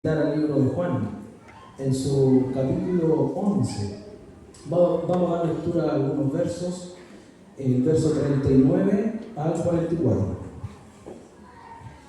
Al libro de Juan, en su capítulo 11. Vamos a dar lectura a algunos versos, el verso 39 al 44.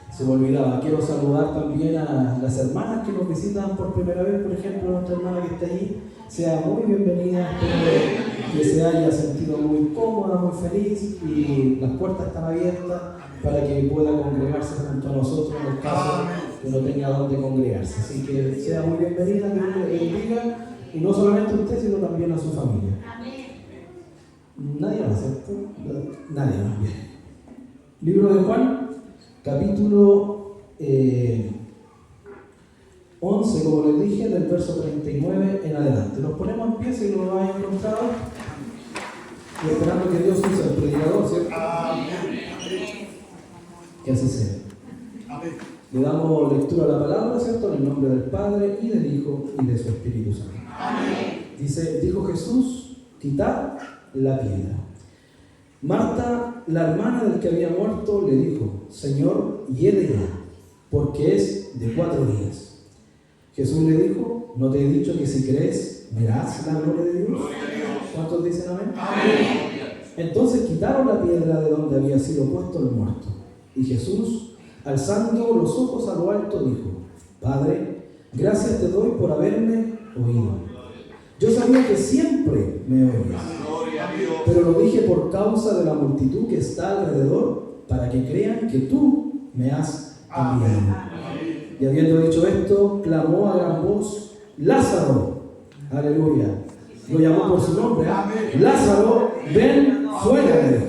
Se me olvidaba, quiero saludar también a las hermanas que nos visitan por primera vez. Por ejemplo, nuestra hermana que está allí, sea muy bienvenida, espero que se haya sentido muy cómoda, muy feliz, y las puertas están abiertas para que pueda congregarse junto a nosotros en el caso que no tenga dónde congregarse. Así que sea muy bienvenida, que Dios le bendiga, y no solamente a usted, sino también a su familia. Nadie más, ¿cierto? Nadie más, bien. Libro de Juan, capítulo 11, como les dije, del verso 39 en adelante. Nos ponemos en pie si lo habéis encontrado, y esperando que Dios use el predicador, ¿cierto? Que así sea. Le damos lectura a la palabra, ¿cierto? En el nombre del Padre, y del Hijo, y de su Espíritu Santo. Dijo Jesús: quitad la piedra. Marta, la hermana del que había muerto, le dijo: Señor, hiede ya, porque es de 4 días. Jesús le dijo: ¿no te he dicho que si crees, verás la gloria de Dios? ¿Cuántos dicen amén? Entonces quitaron la piedra de donde había sido puesto el muerto. Y Jesús, alzando los ojos a lo alto, dijo: Padre, gracias te doy por haberme oído. Yo sabía que siempre me oyes, pero lo dije por causa de la multitud que está alrededor, para que crean que tú me has enviado. Y habiendo dicho esto, clamó a gran voz: Lázaro, aleluya, lo llamó por su nombre, Lázaro, ven fuera de él.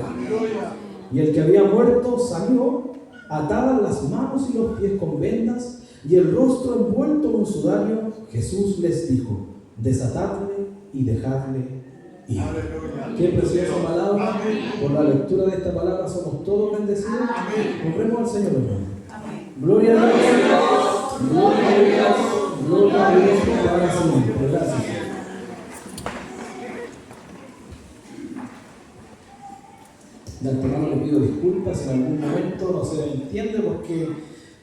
Y el que había muerto salió, atadas las manos y los pies con vendas, y el rostro envuelto en un sudario. Jesús les dijo: desatadle y dejadle ir. Qué preciosa palabra. Por la lectura de esta palabra somos todos bendecidos. Honremos al Señor, hermano. Gloria a Dios. Gloria a Dios. Gloria a Dios para siempre. Gracias. De antemano le pido disculpas si en algún momento no se entiende, porque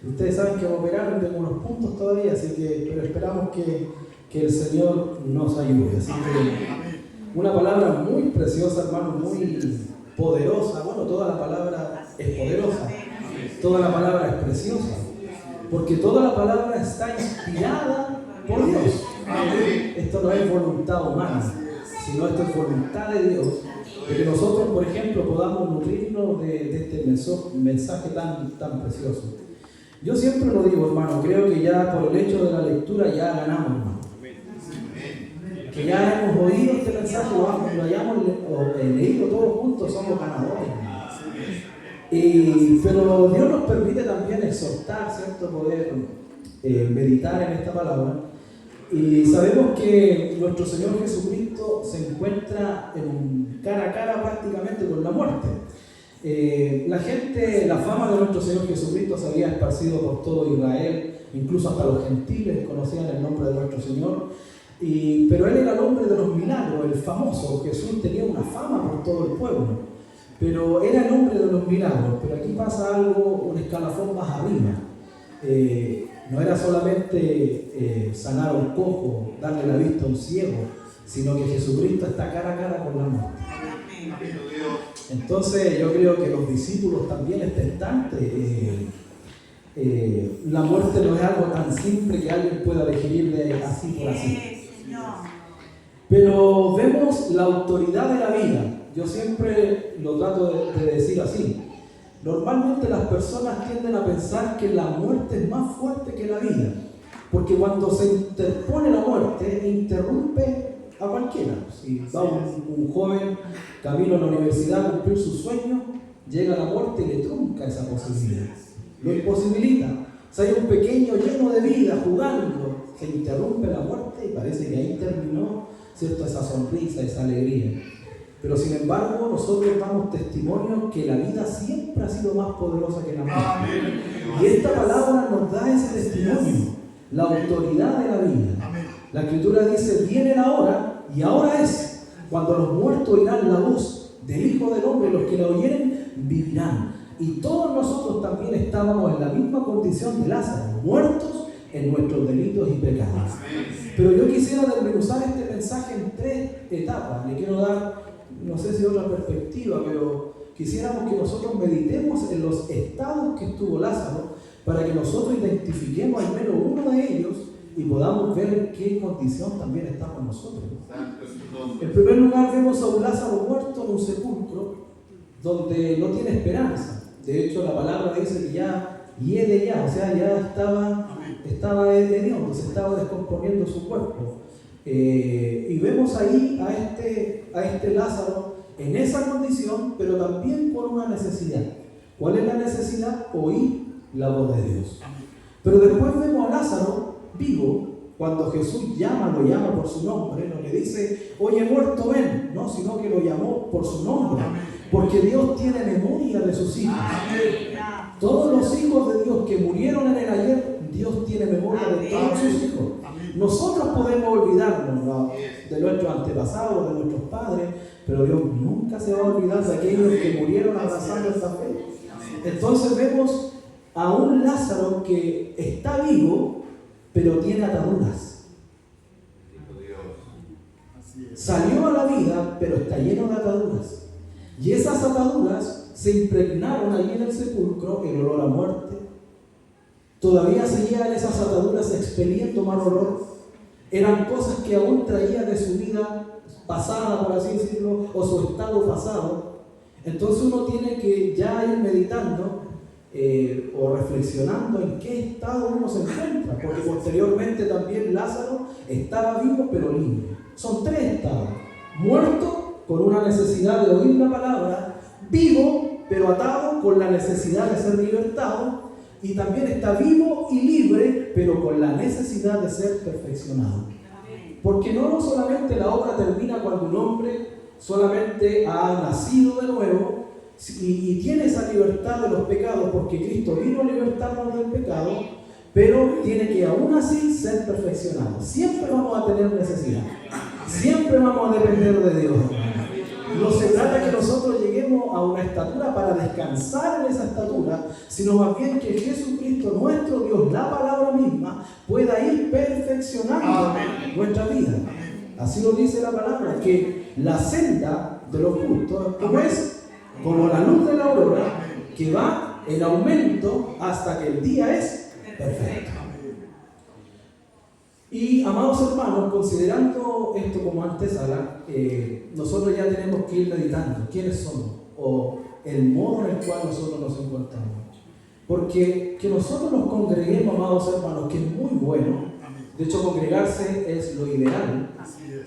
ustedes saben que operaron en unos puntos todavía, así que, pero esperamos que el Señor nos ayude. Así que una palabra muy preciosa, hermano, muy poderosa. Bueno, toda la palabra es poderosa, toda la palabra es preciosa, porque toda la palabra está inspirada por Dios. Esto no es voluntad humana, sino esto es voluntad de Dios, de que nosotros, por ejemplo, podamos nutrirnos de este mensaje tan precioso. Yo siempre lo digo, hermano, creo que ya por el hecho de la lectura ya ganamos, hermano. Que ya hemos oído este mensaje, lo hayamos leído todos juntos, somos ganadores. Pero Dios nos permite también exhortar, ¿cierto? Poder meditar en esta palabra. Y sabemos que nuestro Señor Jesucristo se encuentra en un cara a cara prácticamente con la muerte. La fama de nuestro Señor Jesucristo se había esparcido por todo Israel, incluso hasta los gentiles conocían el nombre de nuestro Señor. Pero Él era el hombre de los milagros, el famoso. Jesús tenía una fama por todo el pueblo, pero era el hombre de los milagros. Pero aquí pasa algo, un escalafón más arriba. No era solamente sanar a un cojo, darle la vista a un ciego, sino que Jesucristo está cara a cara con la muerte. Entonces yo creo que los discípulos también expectantes. La muerte no es algo tan simple que alguien pueda elegirle así por así. Pero vemos la autoridad de la vida. Yo siempre lo trato de decir así. Normalmente las personas tienden a pensar que la muerte es más fuerte que la vida, porque cuando se interpone la muerte, interrumpe a cualquiera. Si va un joven camino a la universidad a cumplir su sueño, llega la muerte y le trunca esa posibilidad, lo imposibilita. Si hay un pequeño lleno de vida jugando, se interrumpe la muerte y parece que ahí terminó, ¿cierto?, esa sonrisa, esa alegría. Pero sin embargo, nosotros damos testimonio que la vida siempre ha sido más poderosa que la muerte. Y esta palabra nos da ese testimonio, la autoridad de la vida. La Escritura dice: viene la hora, y ahora es, cuando los muertos oirán la voz del Hijo del Hombre, los que la oyeren vivirán. Y todos nosotros también estábamos en la misma condición de Lázaro, muertos en nuestros delitos y pecados. Pero yo quisiera desmenuzar este mensaje en 3 etapas. Le quiero dar, no sé si otra perspectiva, pero quisiéramos que nosotros meditemos en los estados que estuvo Lázaro para que nosotros identifiquemos al menos uno de ellos y podamos ver en qué condición también estamos nosotros. En primer lugar, vemos a un Lázaro muerto en un sepulcro donde no tiene esperanza. De hecho, la palabra dice que ya hiede ya, o sea, ya estaba hediondo, se estaba descomponiendo su cuerpo. Y vemos ahí a este Lázaro en esa condición, pero también con una necesidad. ¿Cuál es la necesidad? Oír la voz de Dios. Pero después vemos a Lázaro vivo. Cuando Jesús lo llama por su nombre, no le dice, oye muerto ven, no, sino que lo llamó por su nombre, porque Dios tiene memoria de sus hijos. Todos los hijos de Dios que murieron en el ayer, Dios tiene memoria de todos sus hijos. Nosotros podemos olvidarnos, ¿no?, de nuestros antepasados, de nuestros padres, pero Dios nunca se va a olvidar de aquellos que murieron abrazando esta fe. Entonces vemos a un Lázaro que está vivo, pero tiene ataduras. Salió a la vida, pero está lleno de ataduras. Y esas ataduras se impregnaron allí en el sepulcro, el olor a muerte. Todavía seguían esas ataduras expeliendo mal olor. Eran cosas que aún traía de su vida pasada, por así decirlo, o su estado pasado. Entonces uno tiene que ya ir meditando o reflexionando en qué estado uno se encuentra, porque posteriormente también Lázaro estaba vivo pero libre. Son 3 estados: muerto con una necesidad de oír la palabra, vivo pero atado con la necesidad de ser libertado, y también está vivo y libre pero con la necesidad de ser perfeccionado. Porque no solamente la obra termina cuando un hombre solamente ha nacido de nuevo y tiene esa libertad de los pecados, porque Cristo vino a libertarnos del pecado, pero tiene que aún así ser perfeccionado. Siempre vamos a tener necesidad, siempre vamos a depender de Dios. No se trata que nosotros lleguemos a una estatura para descansar en esa estatura, sino más bien que Jesucristo, nuestro Dios, la palabra misma, pueda ir perfeccionando nuestra vida. Así lo dice la palabra, que la senda de los justos, como es como la luz de la aurora, que va en aumento hasta que el día es perfecto. Y amados hermanos, considerando esto como antesala, nosotros ya tenemos que ir meditando quiénes somos o el modo en el cual nosotros nos encontramos. Porque que nosotros nos congreguemos, amados hermanos, que es muy bueno. De hecho, congregarse es lo ideal,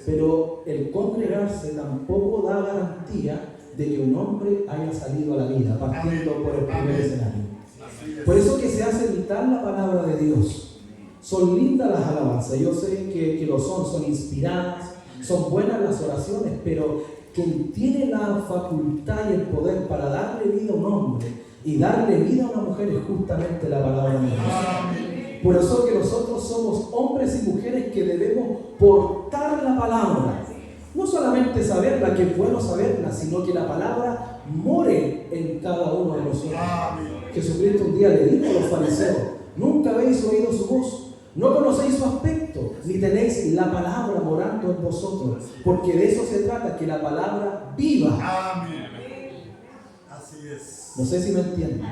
pero el congregarse tampoco da garantía de que un hombre haya salido a la vida, partiendo por el primer escenario. Por eso que se hace vital la palabra de Dios. Son lindas las alabanzas, yo sé que lo son inspiradas, son buenas las oraciones, pero quien tiene la facultad y el poder para darle vida a un hombre y darle vida a una mujer es justamente la palabra de Dios. Por eso que nosotros somos hombres y mujeres que debemos portar la palabra. No solamente saberla, que es bueno saberla, sino que la palabra more en cada uno de nosotros. Jesucristo un día le dijo a los fariseos: nunca habéis oído su voz, no conocéis su aspecto, ni tenéis la palabra morando en vosotros, porque de eso se trata, que la palabra viva. Así es. No sé si me entienden.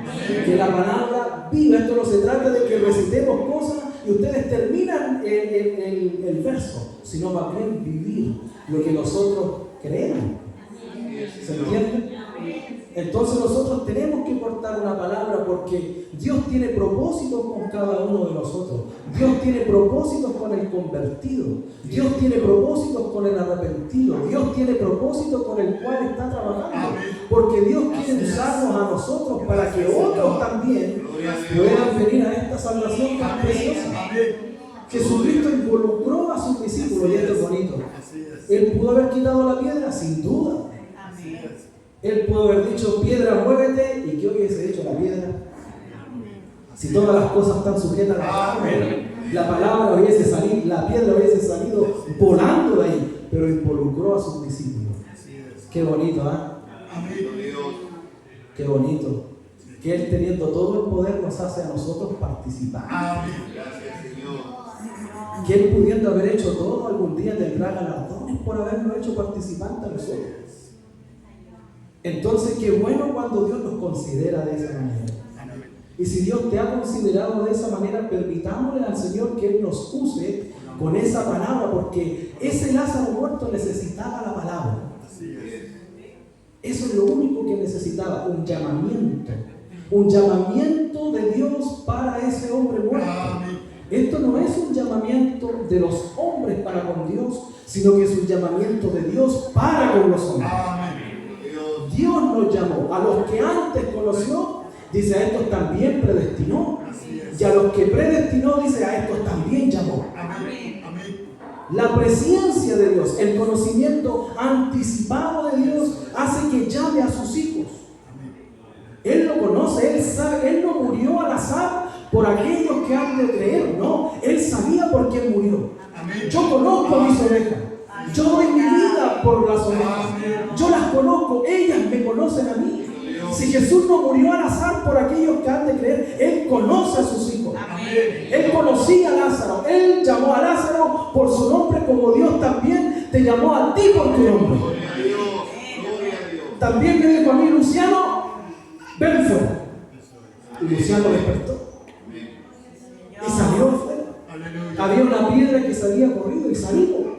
Que la palabra viva. Esto no se trata de que recitemos cosas y ustedes terminan el verso, sino más bien vivir lo que nosotros creemos. ¿Se entiende? Entonces nosotros tenemos que portar una palabra, porque Dios tiene propósitos con cada uno de nosotros. Dios tiene propósitos con el convertido. Dios tiene propósitos con el arrepentido. Dios tiene propósitos con el cual está trabajando. Porque Dios quiere usarnos a nosotros para que otros también puedan venir a esta salvación tan preciosa. Jesucristo involucró a sus discípulos, y esto es bonito. Él pudo haber quitado la piedra, sin duda. Él pudo haber dicho: piedra, muévete, y ¿qué hubiese dicho la piedra? Si todas las cosas están sujetas a la palabra, la palabra hubiese salido, la piedra hubiese salido volando de ahí, pero involucró a sus discípulos. Qué bonito, ¿eh? Qué bonito. que Él, teniendo todo el poder, nos hace a nosotros participar. Amén. Gracias, Señor. Que Él, pudiendo haber hecho todo, algún día tendrá galardones por habernos hecho participantes a nosotros. Entonces, qué bueno cuando Dios nos considera de esa manera. Y si Dios te ha considerado de esa manera, permitámosle al Señor que Él nos use con esa palabra, porque ese Lázaro muerto necesitaba la palabra. Eso es lo único que necesitaba, un llamamiento de Dios para ese hombre muerto. Esto no es un llamamiento de los hombres para con Dios, sino que es un llamamiento de Dios para con los hombres. Dios nos llamó, a los que antes conoció, dice, a estos también predestinó, y a los que predestinó, dice, a estos también llamó. La presencia de Dios, el conocimiento anticipado de Dios hace que llame a sus hijos. Él lo conoce, Él sabe, Él no murió al azar por aquellos que han de creer, no, Él sabía por quién murió. Yo conozco mis ovejas, yo doy mi vida por las ovejas, yo las conozco, ellas me conocen a mí. Si Jesús no murió al azar por aquellos que han de creer, Él conoce a sus hijos. Él conocía a Lázaro, Él llamó a Lázaro por su nombre, como Dios también te llamó a ti por tu nombre. También me dijo a mí, Luciano, ven fuera. Y Luciano despertó y salió fuera. Había una piedra que se había corrido y salió.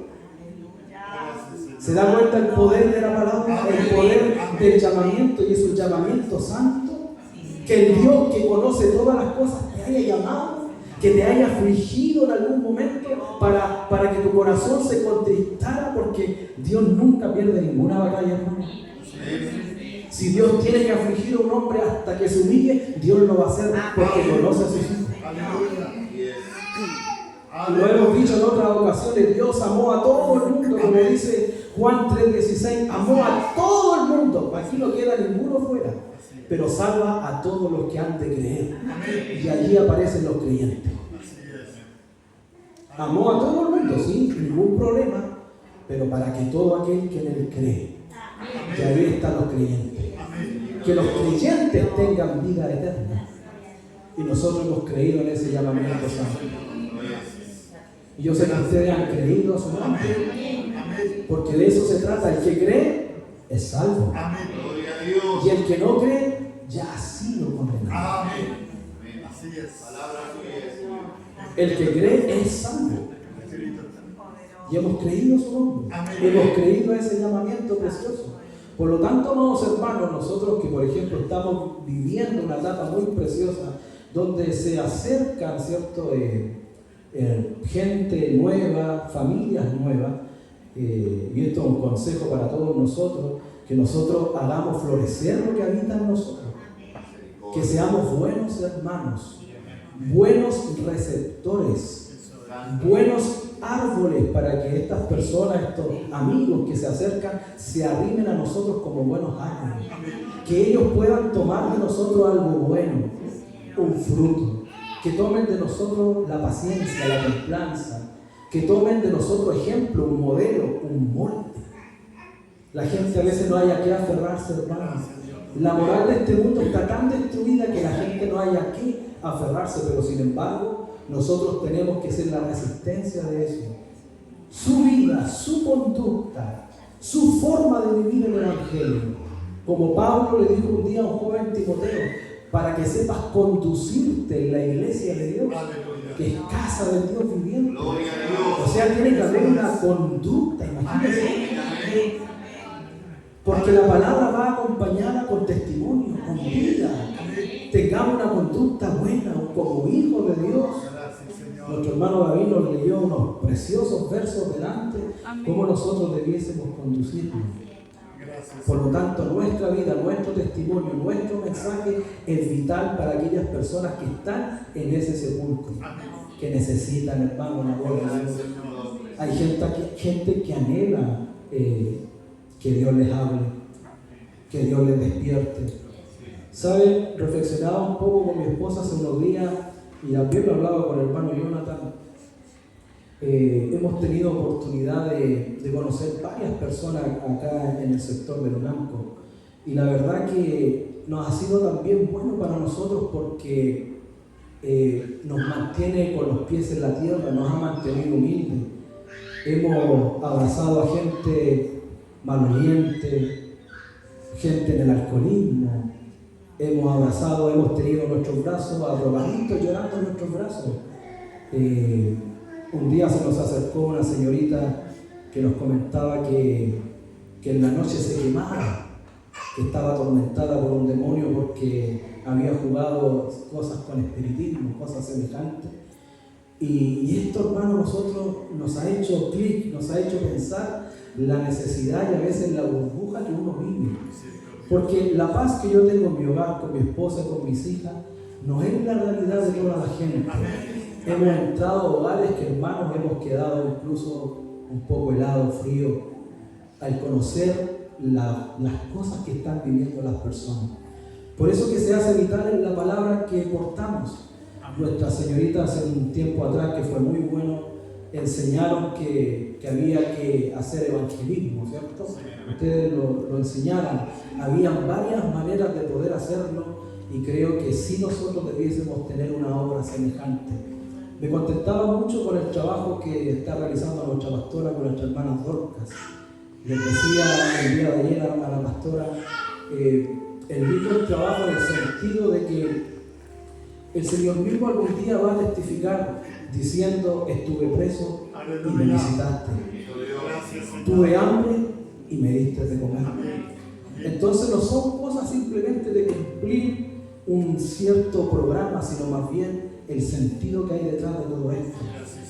¿Se da cuenta el poder de la palabra? El poder del llamamiento, y es un llamamiento santo. Que el Dios que conoce todas las cosas te haya llamado, que te haya afligido en algún momento para que tu corazón se contristara, porque Dios nunca pierde ninguna batalla, hermano. Si Dios tiene que afligir a un hombre hasta que se humille, Dios lo va a hacer porque conoce a sus hijos. Lo hemos dicho en otras ocasiones, Dios amó a todo el mundo, como dice Juan 3:16, amó a todo el mundo, aquí no queda ninguno fuera, pero salva a todos los que han de creer. Y allí aparecen los creyentes. Amó a todo el mundo, sin ningún problema, pero para que todo aquel que en él cree, y ahí están los creyentes, que los creyentes tengan vida eterna. Y nosotros hemos creído en ese llamamiento santo. Y yo sé que ustedes han creído a su nombre, porque de eso se trata. El que cree es salvo, y el que no cree ya ha sido condenado. El que cree es salvo, y hemos creído su nombre, hemos creído ese llamamiento precioso. Por lo tanto, amados hermanos, nosotros que por ejemplo estamos viviendo una etapa muy preciosa donde se acercan, ¿cierto?, gente nueva, familias nuevas, y esto es un consejo para todos nosotros, que nosotros hagamos florecer lo que habita en nosotros, que seamos buenos hermanos, buenos receptores, buenos árboles, para que estas personas, estos amigos que se acercan, se arrimen a nosotros como buenos árboles, que ellos puedan tomar de nosotros algo bueno, un fruto, que tomen de nosotros la paciencia, la templanza, que tomen de nosotros ejemplo, un modelo, un molde. La gente a veces no haya que aferrarse, hermanos. La moral de este mundo está tan destruida que la gente no haya que aferrarse, pero sin embargo, nosotros tenemos que ser la resistencia de eso. Su vida, su conducta, su forma de vivir el Evangelio. Como Pablo le dijo un día a un joven Timoteo, para que sepas conducirte en la iglesia de Dios, que es casa de Dios viviente. O sea, tiene que haber una conducta, imagínense. Porque la palabra va acompañada con testimonio, con vida. Tengamos una conducta buena como hijos de Dios. Nuestro hermano David nos leyó unos preciosos versos delante, cómo nosotros debiésemos conducirnos. Por lo tanto, nuestra vida, nuestro testimonio, nuestro mensaje es vital para aquellas personas que están en ese sepulcro, que necesitan, hermano, la gloria de Dios. Hay gente que anhela que Dios les hable, que Dios les despierte. ¿Sabe? Reflexionaba un poco con mi esposa hace unos días y también lo hablaba con el hermano Jonathan. Hemos tenido oportunidad de conocer varias personas acá en el sector del Unamco, y la verdad que nos ha sido también bueno para nosotros porque nos mantiene con los pies en la tierra, nos ha mantenido humildes. Hemos abrazado a gente maloliente, gente en el alcoholismo. Hemos tenido nuestros brazos a drogadictos llorando en nuestros brazos. Un día se nos acercó una señorita que nos comentaba que en la noche se quemaba, que estaba atormentada por un demonio porque había jugado cosas con espiritismo, cosas semejantes. Y esto, hermano, nosotros nos ha hecho clic, nos ha hecho pensar la necesidad y a veces la burbuja que uno vive. Porque la paz que yo tengo en mi hogar, con mi esposa, con mis hijas, no es la realidad de toda la gente. Hemos entrado a hogares que, hermanos, hemos quedado incluso un poco helado, frío, al conocer las cosas que están viviendo las personas. Por eso que se hace vital en la palabra que portamos. Nuestra señorita hace un tiempo atrás, que fue muy bueno, enseñaron que había que hacer evangelismo, ¿cierto? Ustedes lo enseñaron. Habían varias maneras de poder hacerlo y creo que sí nosotros debiésemos tener una obra semejante. Me contentaba mucho con el trabajo que está realizando nuestra pastora con nuestra hermana Dorcas. Les decía el día de ayer a la pastora el mismo trabajo en el sentido de que el Señor mismo algún día va a testificar diciendo: estuve preso y me visitaste, tuve hambre y me diste de comer. Entonces no son cosas simplemente de cumplir un cierto programa, sino más bien el sentido que hay detrás de todo esto.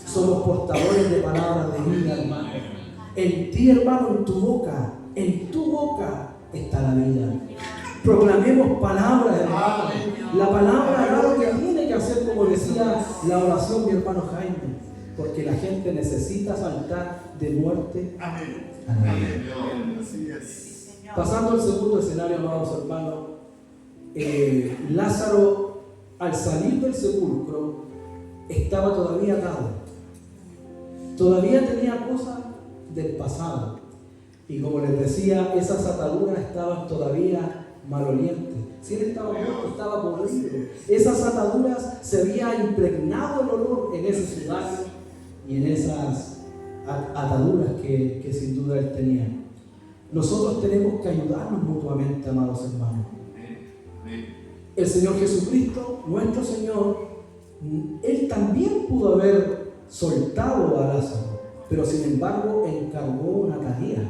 Somos portadores de palabras de vida, hermano. En ti, hermano, en tu boca está la vida. Proclamemos palabras, hermano. La palabra hará lo que tiene que hacer, como decía la oración mi hermano Jaime, porque la gente necesita saltar de muerte a vida. Pasando al segundo escenario, amados hermanos, Lázaro, al salir del sepulcro, estaba todavía atado. Todavía tenía cosas del pasado. Y como les decía, esas ataduras estaban todavía malolientes. Si él estaba muerto, estaba podrido. Esas ataduras se había impregnado el olor en ese sudario y en esas ataduras que sin duda él tenía. Nosotros tenemos que ayudarnos mutuamente, amados hermanos. El Señor Jesucristo, nuestro Señor, Él también pudo haber soltado a Lázaro, pero sin embargo encargó una tarea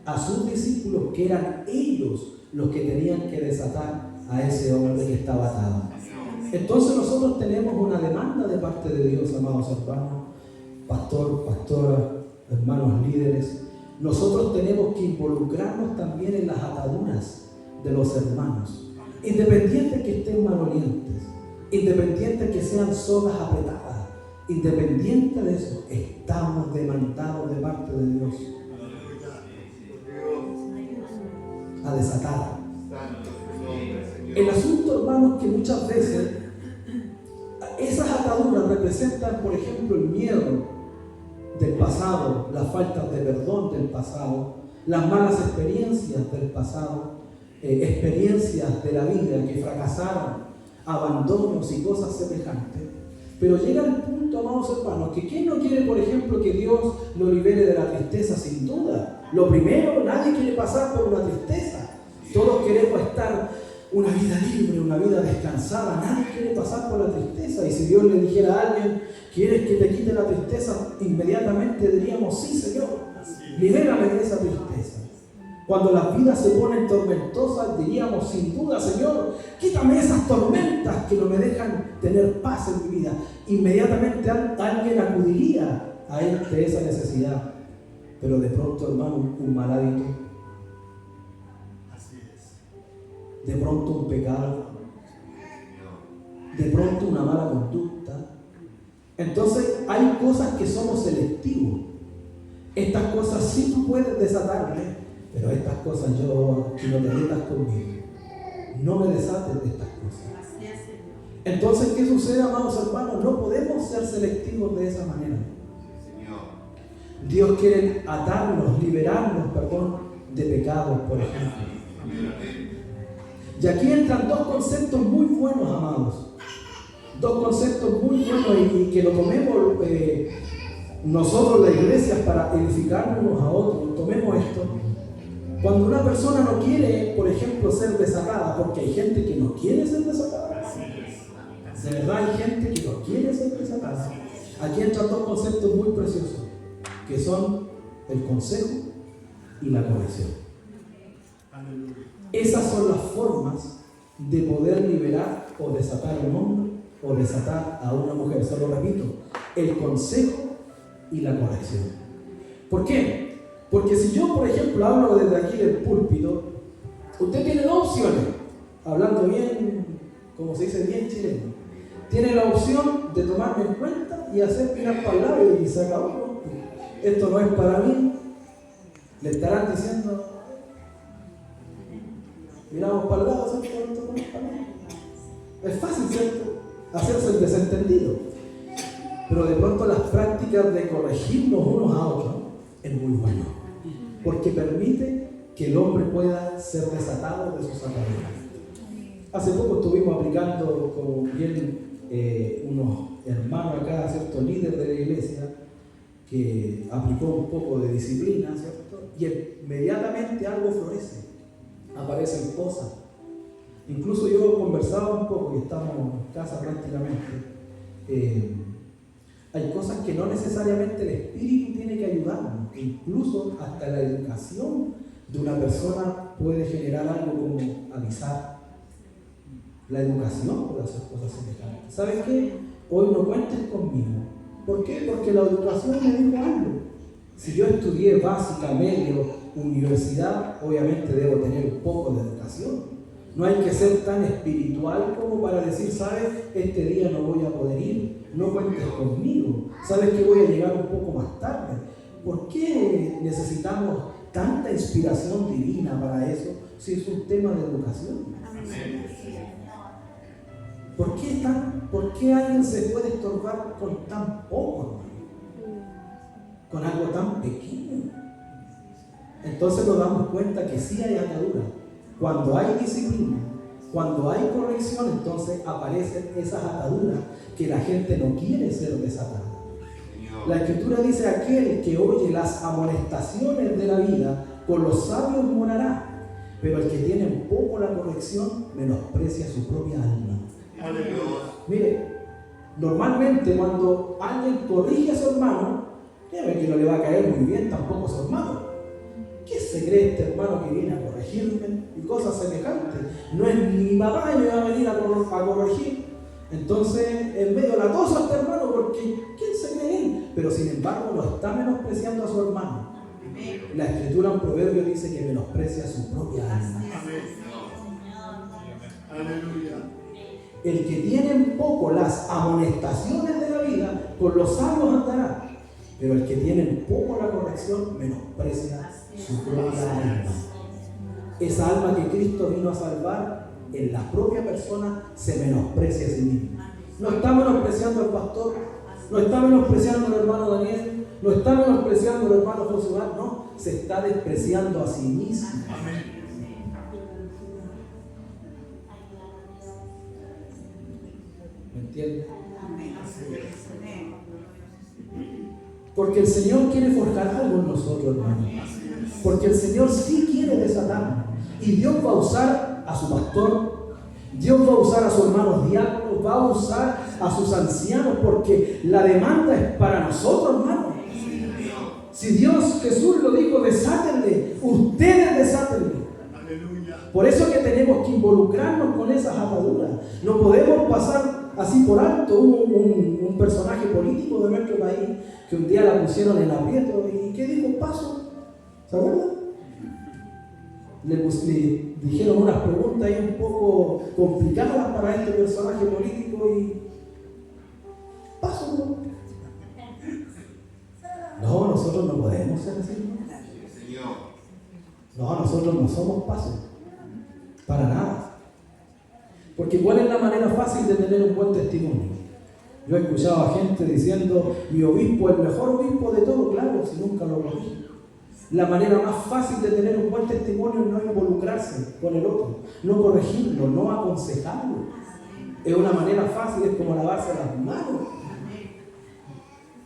a sus discípulos, que eran ellos los que tenían que desatar a ese hombre que estaba atado. Entonces nosotros tenemos una demanda de parte de Dios, amados hermanos, pastor, pastora, hermanos líderes. Nosotros tenemos que involucrarnos también en las ataduras de los hermanos, independientes que estén malolientes, independientes que sean sogas apretadas, independiente de eso, estamos demandados de parte de Dios a desatar. El asunto, hermanos, que muchas veces esas ataduras representan, por ejemplo, el miedo del pasado, las faltas de perdón del pasado, las malas experiencias del pasado, experiencias de la vida que fracasaron, abandonos y cosas semejantes. Pero llega el punto, amados hermanos, que ¿quién no quiere, por ejemplo, que Dios lo libere de la tristeza? Sin duda. Lo primero, nadie quiere pasar por una tristeza. Todos queremos estar una vida libre, una vida descansada. Nadie quiere pasar por la tristeza. Y si Dios le dijera a alguien: ¿quieres que te quite la tristeza? Inmediatamente diríamos: sí, Señor, libérame de esa tristeza. Cuando las vidas se ponen tormentosas, diríamos: sin duda, Señor, quítame esas tormentas que no me dejan tener paz en mi vida. Inmediatamente alguien acudiría a Él de esa necesidad. Pero de pronto, hermano, un mal hábito, de pronto un pecado, de pronto una mala conducta. Entonces hay cosas que somos selectivos. Estas cosas sí tú puedes desatarme, pero estas cosas yo, si no te metas conmigo, no me desates de estas cosas. Entonces, ¿qué sucede, amados hermanos? No podemos ser selectivos de esa manera. Dios quiere atarnos, liberarnos, de pecados, por ejemplo. Y aquí entran dos conceptos muy buenos, amados. Dos conceptos muy buenos y que lo tomemos nosotros, la iglesia, para edificarnos unos a otros. Tomemos esto. Cuando una persona no quiere, por ejemplo, ser desatada, porque hay gente que no quiere ser desatada. De verdad hay gente que no quiere ser desatada. Aquí entran dos conceptos muy preciosos, que son el consejo y la corrección. Esas son las formas de poder liberar o desatar a un hombre o desatar a una mujer. Se lo repito, el consejo y la corrección. ¿Por qué? Porque si yo, por ejemplo, hablo desde aquí del púlpito, usted tiene dos opciones, hablando bien, como se dice, bien chileno. Tiene la opción de tomarme en cuenta y hacer mirar para el lado y se acabó. Esto no es para mí. Le estarán diciendo, miramos para el lado, ¿cierto? Esto no es para mí. Es fácil, ¿cierto? Hacerse el desentendido. Pero de pronto las prácticas de corregirnos unos a otros es muy bueno. Porque permite que el hombre pueda ser desatado de sus ataduras. Hace poco estuvimos aplicando con bien unos hermanos acá, ¿cierto? Líder de la iglesia, que aplicó un poco de disciplina, ¿cierto? Y inmediatamente algo florece, aparecen cosas. Incluso yo conversaba un poco, y estamos en casa prácticamente, hay cosas que no necesariamente el espíritu tiene que ayudarnos, incluso hasta la educación de una persona puede generar algo como avisar. La educación puede hacer cosas semejantes. ¿Sabes qué? Hoy no cuentes conmigo. ¿Por qué? Porque la educación me dijo algo. Si yo estudié básica, medio, universidad, obviamente debo tener un poco de educación. No hay que ser tan espiritual como para decir, ¿sabes? Este día no voy a poder ir. No cuentes conmigo. ¿Sabes que voy a llegar un poco más tarde? ¿Por qué necesitamos tanta inspiración divina para eso si es un tema de educación? ¿Por qué alguien se puede estorbar con tan poco, hermano? Con algo tan pequeño. Entonces nos damos cuenta que sí hay atadura. Cuando hay disciplina, cuando hay corrección, entonces aparecen esas ataduras que la gente no quiere ser desatada. La Escritura dice: aquel que oye las amonestaciones de la vida, con los sabios morará, pero el que tiene un poco la corrección menosprecia su propia alma. Mire, normalmente cuando alguien corrige a su hermano, créeme que no le va a caer muy bien tampoco a su hermano. ¿Qué se cree este hermano que viene a corregirme? Y cosas semejantes. No es mi papá que me va a venir a corregir. Entonces, en medio la tosa a este hermano, porque ¿quién se cree él? Pero sin embargo, no está menospreciando a su hermano. La Escritura en Proverbios dice que menosprecia su propia alma. Aleluya. El que tiene en poco las amonestaciones de la vida, con los sabios andará. Pero el que tiene en poco la corrección, menosprecia su propia alma. Esa alma que Cristo vino a salvar, en la propia persona se menosprecia a sí mismo. No está menospreciando al pastor, no está menospreciando al hermano Daniel, no está menospreciando al hermano Josué, no, se está despreciando a sí mismo. Amén. ¿Me entiendes? Porque el Señor quiere forjar algo en nosotros, hermano. Porque el Señor sí quiere desatarnos. Y Dios va a usar a su pastor, Dios va a usar a sus hermanos diáconos, va a usar a sus ancianos, porque la demanda es para nosotros, hermano. Si Dios, Jesús lo dijo, desátenle, ustedes desátenle. Por eso que tenemos que involucrarnos con esas ataduras. No podemos pasar así por alto. Hubo un personaje político de nuestro país que un día la pusieron en aprieto. ¿Y qué dijo? Paso. ¿Se acuerdan? Le dijeron unas preguntas ahí un poco complicadas para este personaje político y paso. No, nosotros no podemos ser así. No, nosotros no somos pasos. Para nada. Porque ¿cuál es la manera fácil de tener un buen testimonio? Yo he escuchado a gente diciendo: mi obispo es el mejor obispo de todo. Claro, si nunca lo corrige. La manera más fácil de tener un buen testimonio es no involucrarse con el otro, no corregirlo, no aconsejarlo. Es una manera fácil, es como lavarse las manos.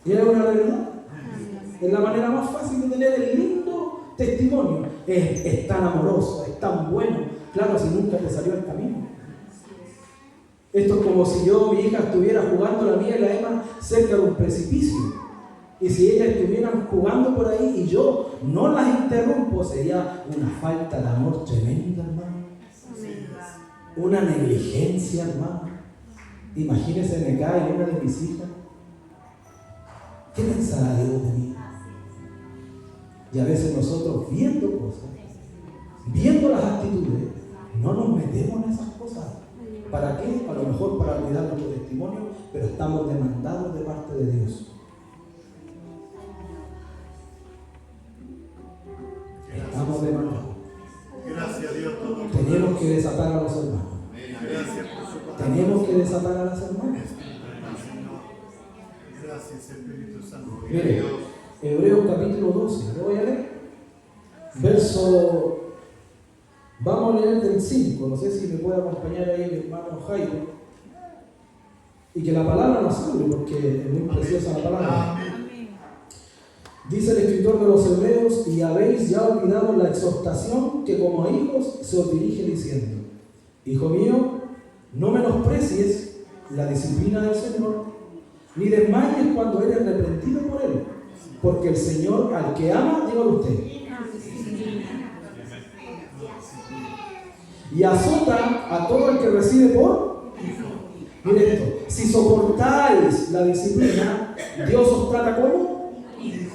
¿Y es una verdad? Es la manera más fácil de tener el lindo testimonio. Es tan amoroso, es tan bueno. Claro, si nunca te salió el camino. Esto es como si mi hija estuviera jugando, la mía y la Emma, cerca de un precipicio. Y si ellas estuvieran jugando por ahí y yo no las interrumpo, sería una falta de amor tremenda, hermano. Una negligencia, hermano. Imagínense, me cae una de mis hijas. ¿Qué pensará Dios de mí? Y a veces nosotros, viendo cosas, viendo las actitudes, no nos metemos en esas cosas. ¿Para qué? A lo mejor para cuidar nuestro testimonio, pero estamos demandados de parte de Dios. Estamos demandados. Gracias a Dios. Tenemos que desatar a los hermanos. Gracias por su palabra. Tenemos que desatar a las hermanas. Gracias, Espíritu Santo. Mire, Hebreos capítulo 12, lo voy a leer. Verso, vamos a leer del 5, no sé si me puede acompañar ahí mi hermano Jairo. Y que la palabra nos salve, porque es muy preciosa la palabra. Amén. Dice el escritor de los Hebreos: y habéis ya olvidado la exhortación que como a hijos se os dirige diciendo: Hijo mío, no menosprecies la disciplina del Señor, ni desmayes cuando eres reprendido por Él, porque el Señor al que ama, dígalo usted, y azota a todo el que recibe por hijo. Mire esto: si soportáis la disciplina, Dios os trata como hijos.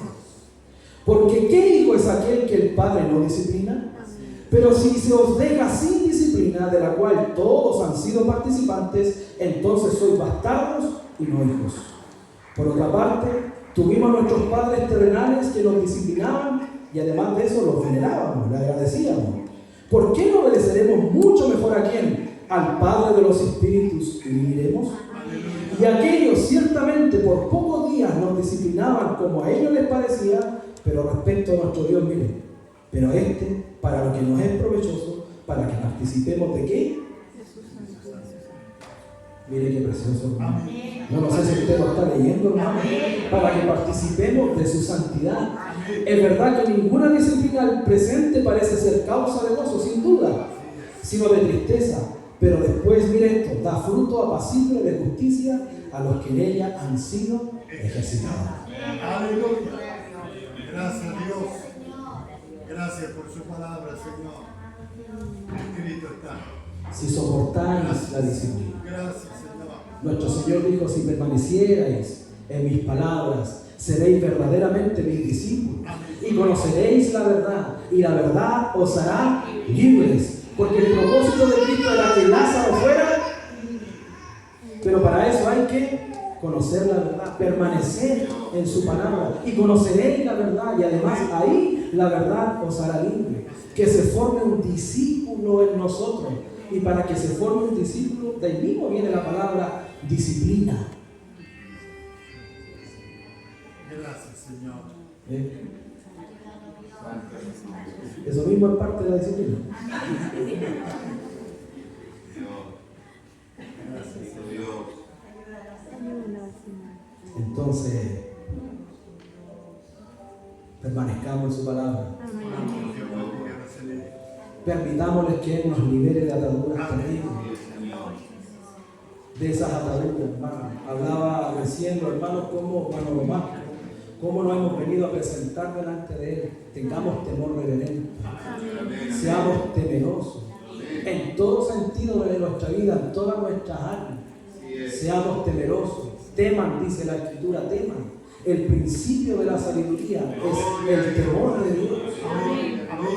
Porque ¿qué hijo es aquel que el Padre no disciplina? Pero si se os deja sin disciplina, de la cual todos han sido participantes, entonces sois bastardos y no hijos. Por otra parte, tuvimos nuestros padres terrenales que nos disciplinaban y además de eso los venerábamos, le agradecíamos. ¿Por qué no obedeceremos mucho mejor a quién? Al Padre de los Espíritus y viviremos. Y aquellos ciertamente por pocos días nos disciplinaban como a ellos les parecía, pero respecto a nuestro Dios, mire, pero para lo que nos es provechoso, para que participemos de ¿qué? Mire qué precioso, hermano. No sé si usted lo está leyendo, hermano. Para que participemos de su santidad. Es verdad que ninguna disciplina al presente parece ser causa de gozo, sin duda, sino de tristeza. Pero después, mire esto, da fruto apacible de justicia a los que en ella han sido ejercitados. Aleluya. Gracias, Dios. Gracias por su palabra, Señor. Escrito está. Si soportáis la disciplina. Gracias, Señor. Nuestro Señor dijo: si permanecierais en mis palabras, seréis verdaderamente mis discípulos y conoceréis la verdad, y la verdad os hará libres. Porque el propósito de Cristo era que Lázaro fuera, pero para eso hay que conocer la verdad, permanecer en su palabra, y conoceréis la verdad, y además ahí la verdad os hará libre. Que se forme un discípulo en nosotros, y para que se forme un discípulo, de ahí mismo viene la palabra disciplina. Gracias, Señor. Eso mismo es parte de la disciplina. Gracias, Dios. Entonces, permanezcamos en su palabra. Permitámosle que Él nos libere de ataduras terribles. De esas ataduras, hermano. Hablaba recién los hermanos como cómo nos hemos venido a presentar delante de Él. Tengamos temor reverente. Seamos temerosos. En todo sentido de nuestra vida, en todas nuestras áreas. Seamos temerosos. Teman, dice la Escritura, teman. El principio de la sabiduría es el temor de Dios.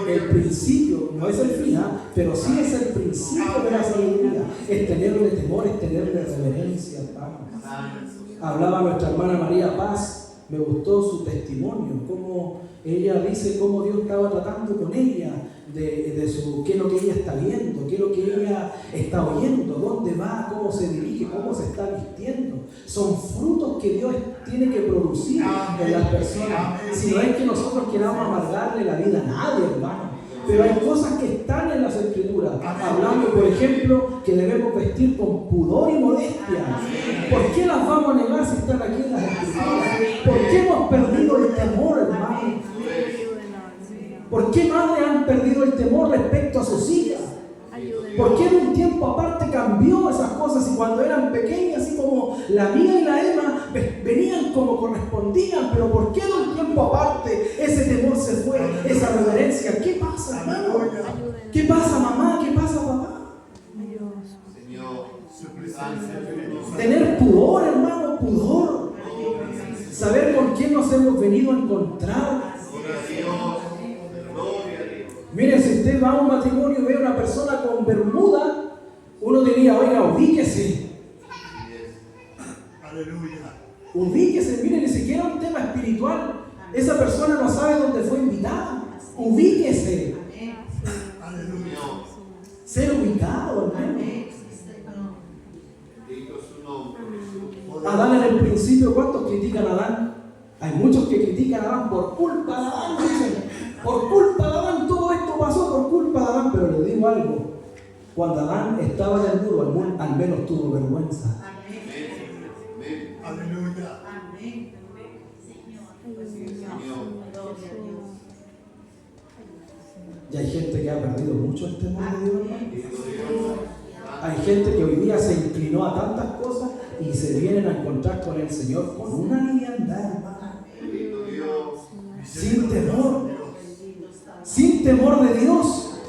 El principio, no es el final, pero sí es el principio de la sabiduría. Es tenerle temor, es tenerle reverencia, hermano. Hablaba nuestra hermana María Paz, me gustó su testimonio, cómo ella dice cómo Dios estaba tratando con ella qué es lo que ella está viendo, qué es lo que ella está oyendo, dónde va, cómo se dirige, cómo se está vistiendo. Son frutos que Dios tiene que producir en las personas. Si no es que nosotros queramos amargarle la vida a nadie, hermano. Pero hay cosas que están en las Escrituras, hablando, por ejemplo, que debemos vestir con pudor y modestia. ¿Por qué las vamos a negar si están aquí en las Escrituras? ¿Por qué hemos perdido el temor, hermano? ¿Por qué madres han perdido el temor respecto a sus hijas? ¿Por qué de un tiempo aparte cambió esas cosas y cuando eran pequeñas, así como la mía y la Emma, venían como correspondían? Pero ¿por qué de un tiempo aparte ese temor se fue, esa reverencia? ¿Qué pasa, hermano? ¿Qué pasa, mamá? ¿Qué pasa, papá? Tener pudor, hermano, pudor. Saber con quién nos hemos venido a encontrar. Mire, si usted va a un matrimonio y ve a una persona con bermuda, uno diría, oiga, ubíquese. Aleluya. Ubíquese, mire, ni siquiera un tema espiritual. Esa persona no sabe dónde fue invitada. Ubíquese. Aleluya. Ser ubicado, hermano. Adán en el principio, ¿cuántos critican a Adán? Hay muchos que critican a Adán por culpa de Adán, dicen. Por culpa de Adán, todo esto pasó por culpa de Adán. Pero le digo algo, cuando Adán estaba en el muro, al menos tuvo vergüenza. Aleluya. Y hay gente que ha perdido mucho el temor de Dios, hermano. Hay gente que hoy día se inclinó a tantas cosas y se vienen a encontrar con el Señor con una liviandad, hermano. Sin temor. Sin temor de Dios.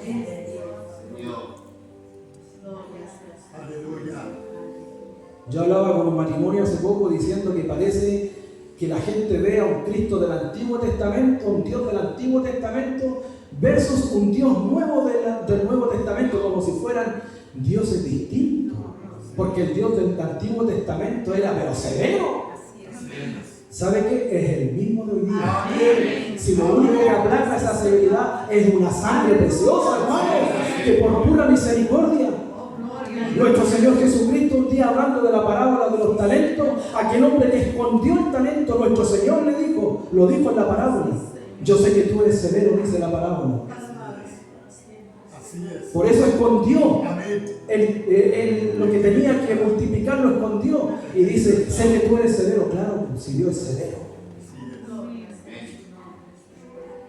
Aleluya. Yo hablaba con un matrimonio hace poco diciendo que parece que la gente ve a un Cristo del Antiguo Testamento, un Dios del Antiguo Testamento, versus un Dios nuevo del Nuevo Testamento, como si fueran dioses distintos. Porque el Dios del Antiguo Testamento era pero severo. ¿Sabe qué? Es el mismo de hoy día. Si lo único que aplaca esa severidad es una sangre preciosa, hermano, que por pura misericordia. Nuestro Señor Jesucristo, un día hablando de la parábola de los talentos, aquel hombre que escondió el talento, nuestro Señor le dijo, lo dijo en la parábola, yo sé que tú eres severo, dice la parábola. Por eso escondió lo que tenía que multiplicar, lo escondió. Y dice, sé que tú eres severo. Claro, si Dios es severo.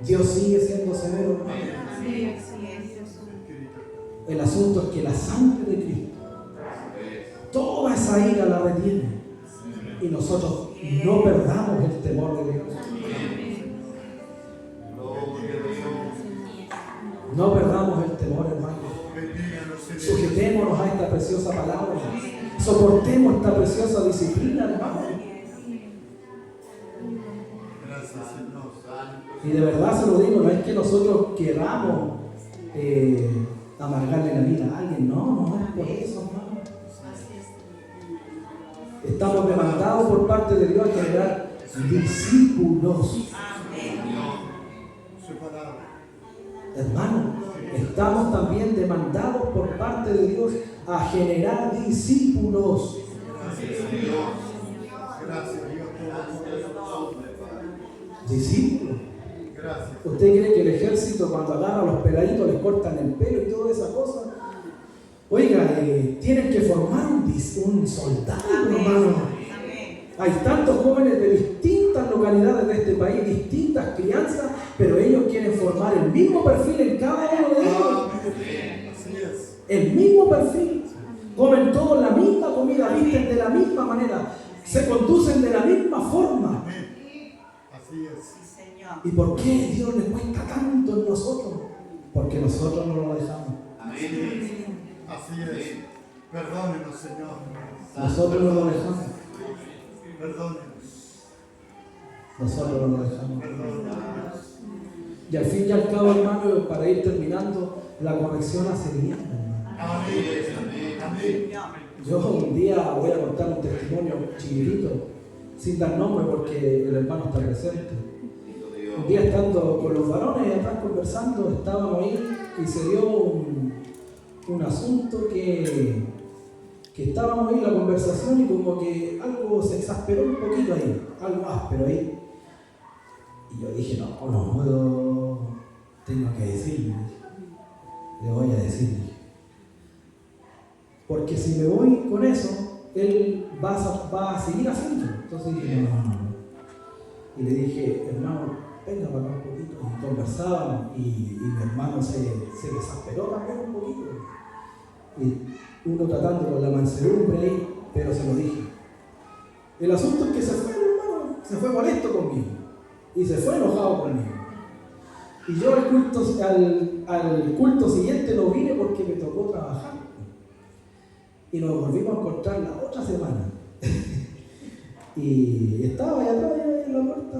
Dios sigue siendo severo, hermano. El asunto es que la sangre de Cristo, toda esa ira la retiene. Y nosotros no perdamos el temor de Dios. No perdamos el temor, hermano. Sujetémonos a esta preciosa palabra. Soportemos esta preciosa disciplina, hermano. Y de verdad se lo digo, no es que nosotros queramos amargarle la vida a alguien. No es por eso, hermano. Estamos demandados por parte de Dios a generar discípulos. Hermano, estamos también demandados por parte de Dios a generar discípulos. Discípulos. ¿Usted cree que el ejército cuando agarra a los peladitos les cortan el pelo y toda esa cosa? Oiga, tienen que formar un soldado, hermano. Hay tantos jóvenes de distintas localidades de este país, distintas crianzas, pero ellos quieren formar el mismo perfil en cada uno de ellos. El mismo perfil. Comen todos la misma comida, visten de la misma manera, se conducen de la misma forma. Así es. ¿Y por qué Dios le cuesta tanto en nosotros? Porque nosotros no lo dejamos. Así es. Perdónenos, Señor. Nosotros no lo dejamos. Perdónenos. Nosotros no lo dejamos. Y al fin y al cabo, hermano, para ir terminando, la corrección hace bien, hermano. Amén. Yo un día voy a contar un testimonio chiquitito, sin dar nombre porque el hermano está presente. Un día estando con los varones atrás conversando, estábamos ahí y se dio un asunto que estábamos ahí en la conversación y como que algo se exasperó un poquito ahí, algo áspero ahí. Y yo dije, no puedo, tengo que decirle, le voy a decirle. Porque si me voy con eso, él va a seguir haciendo. Entonces dije, no. Y le dije, hermano, venga para acá un poquito. Y conversábamos y mi hermano se desesperó también un poquito. Y uno tratando con la mansedumbre ahí, pero se lo dije. El asunto es que se fue, hermano, se fue molesto conmigo. Y se fue enojado conmigo. Y yo al culto siguiente no vine porque me tocó trabajar. Y nos volvimos a encontrar la otra semana. Y estaba allá atrás en la puerta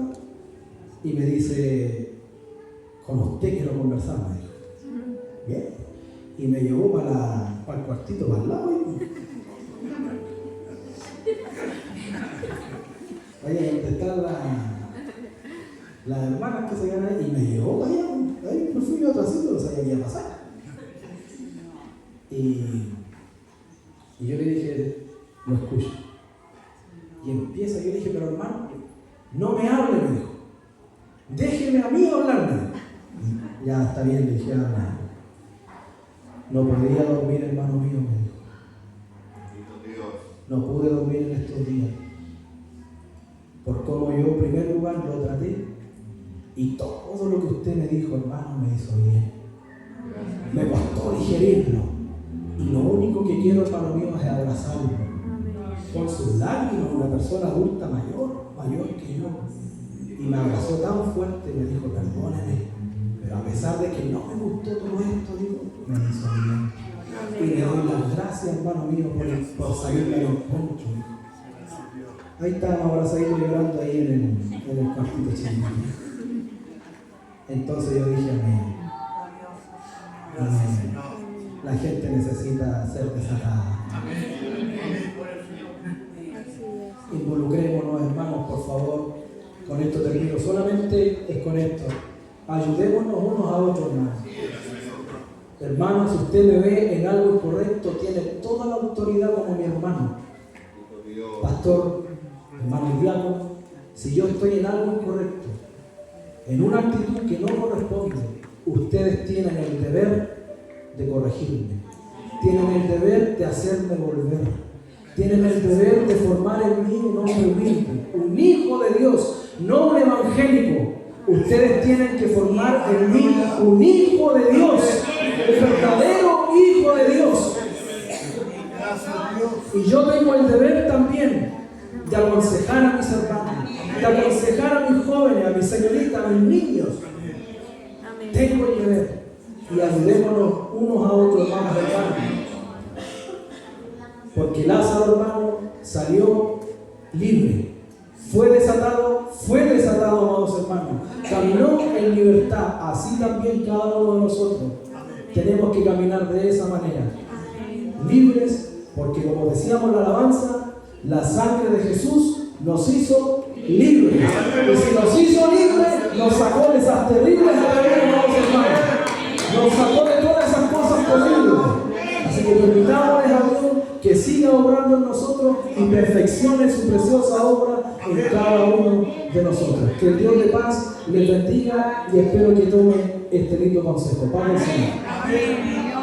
y me dice, con usted quiero conversar, me dijo. Bien. Y me llevó para el cuartito para el lado. Ahí donde están las hermanas que se ganan ahí, y me llevó para allá. Ahí me fui yo atrásito, no sabía qué iba a pasar. Y yo le dije, lo escucho. Y empieza, yo le dije, pero hermano, no me hable, me dijo. Déjeme a mí hablarme. Ya está bien, le dije, habla. No podía dormir, hermano mío, me dijo. No pude dormir en estos días. Por cómo yo en primer lugar lo traté. Y todo lo que usted me dijo, hermano, me hizo bien. Me costó digerirlo. Y lo único que quiero, hermano mío, es abrazarlo. Con sus lágrimas, una persona adulta mayor que yo. Y me abrazó tan fuerte y me dijo, perdóname. Pero a pesar de que no me gustó todo esto, digo, me hizo bien. Y le doy las gracias, hermano mío, por salirme del poncho. Ahí estábamos abrazaditos llorando ahí en el cuartito chiquito. Entonces yo dije, amén. La gente necesita ser desatada. Involucrémonos, hermanos, por favor. Con esto termino. Solamente es con esto. Ayudémonos unos a otros, hermanos. Hermanos, si usted me ve en algo incorrecto, tiene toda la autoridad como mi hermano. Pastor, hermano y diácono, si yo estoy en algo incorrecto, en una actitud que no corresponde, ustedes tienen el deber de corregirme. Tienen el deber de hacerme volver. Tienen el deber de formar en mí un hombre humilde, un hijo de Dios, no un evangélico. Ustedes tienen que formar en mí un hijo de Dios, el verdadero hijo de Dios. Y yo tengo el deber también de aconsejar a mis hermanos, de aconsejar a mis jóvenes, a mis señoritas, a mis niños. Tengo el deber. Y ayudémonos unos a otros, hermanos, porque Lázaro, hermano, salió libre. Fue desatado, amados hermanos. Caminó en libertad. Así también cada uno de nosotros tenemos que caminar de esa manera. Libres, porque como decíamos en la alabanza, la sangre de Jesús nos hizo libres. Y si nos hizo libres, nos sacó de esas terribles ataduras, amados hermanos. Nos sacó de todas esas cosas terribles. Así que permitámosles a Dios que siga obrando en nosotros y perfeccione su preciosa obra en cada uno de nosotros. Que el Dios de paz les bendiga y espero que tomen este lindo consejo. Padre Señor.